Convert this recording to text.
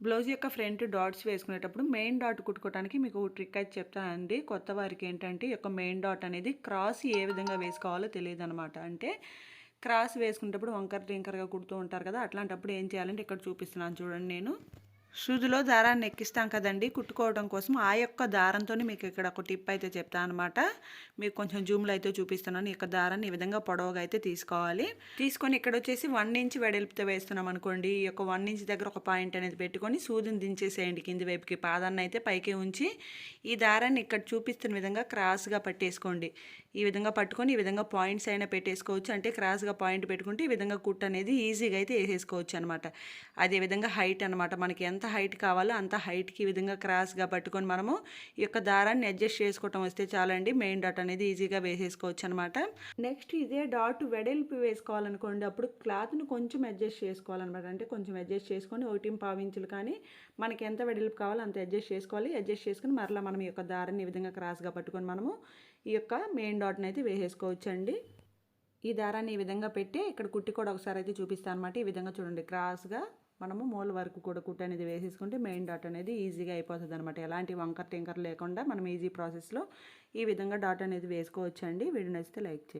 Blouse యొక్క front dots వేసుకునేటప్పుడు main dot కుట్టుకోవడానికి మీకు ఒక ట్రిక్ అయితే చెప్తానండి. కొత్త వారికి ఏంటంటే ఈ యొక్క మెయిన్ డాట్ అనేది క్రాస్ ఏ విధంగా వేసుకోవాలో తెలియదనమాట. అంటే క్రాస్ వేసుకునేటప్పుడు వంకర టింకరగా కుడుతూ ఉంటారు కదా! అట్లాంటప్పుడు ఏం చేయాలంటే ఇక్కడ చూపిస్తున్నాను చూడండి నేను. సూదిలో దారాన్ని ఎక్కిస్తాం కదండీ కుట్టుకోవడం కోసం. ఆ యొక్క దారంతోనే మీకు ఇక్కడ ఒక టిప్ అయితే చెప్తానన్నమాట. మీకు కొంచెం జూమ్‌లో అయితే చూపిస్తున్నాను. ఈ యొక్క దారాన్ని ఈ విధంగా పొడవుగా అయితే తీసుకోవాలి. తీసుకొని ఇక్కడ వచ్చేసి 1 ఇంచ్ వెడల్పుతో వేస్తున్నాం అనుకోండి. ఈ యొక్క 1 ఇంచ్ దగ్గర ఒక పాయింట్ అనేది పెట్టుకొని సూదిని దించేసేయండి కింది వైపుకి. పాదాన్ని అయితే పైకి ఉంచి ఈ దారాన్ని ఇక్కడ చూపిస్తున్న విధంగా క్రాస్‌గా పట్టేసుకోండి. ఈ విధంగా పట్టుకొని ఈ విధంగా పాయింట్స్ అయినా పెట్టేసుకోవచ్చు. అంటే క్రాస్‌గా పాయింట్ పెట్టుకుంటే ఈ విధంగా కుట్టు అనేది ఈజీగా అయితే వేసేసుకోవచ్చు అనమాట. అదే విధంగా హైట్ అనమాట. మనకి ఎంత హైట్ కావాలో అంత హైట్‌కి ఈ విధంగా క్రాస్‌గా పట్టుకొని మనము ఈ యొక్క దారాన్ని అడ్జస్ట్ చేసుకోవటం వస్తే చాలండి. మెయిన్ డాట్ అనేది ఈజీగా వేసేసుకోవచ్చు అనమాట. నెక్స్ట్ ఇదే డాట్ వెడల్పు వేసుకోవాలనుకోండి, అప్పుడు క్లాత్‌ని కొంచెం అడ్జస్ట్ చేసుకోవాలన్నమాట. అంటే కొంచెం అడ్జస్ట్ చేసుకొని 1.25 ఇంచులు కానీ మనకి ఎంత వెడల్పు కావాలో అంత అడ్జస్ట్ చేసుకోవాలి. అడ్జస్ట్ చేసుకొని మరలా మనం ఈ యొక్క దారాన్ని ఈ విధంగా క్రాస్‌గా పట్టుకొని మనము ఈ యొక్క మెయిన్ డాట్‌ని అయితే వేసేసుకోవచ్చండి. ఈ దారాన్ని ఈ విధంగా పెట్టి ఇక్కడ కుట్టి కూడా ఒకసారి అయితే చూపిస్తాను అనమాట. ఈ విధంగా చూడండి క్రాస్‌గా మనము మూల వరకు కూడా కుట్టు అనేది వేసేసుకుంటే మెయిన్ డాట్ అనేది ఈజీగా అయిపోతుంది అనమాట. ఎలాంటి వంకర టింకర్ లేకుండా మనం ఈజీ ప్రాసెస్లో ఈ విధంగా డాట్ అనేది వేసుకోవచ్చండి. వీడియో నచ్చితే లైక్ చేయండి.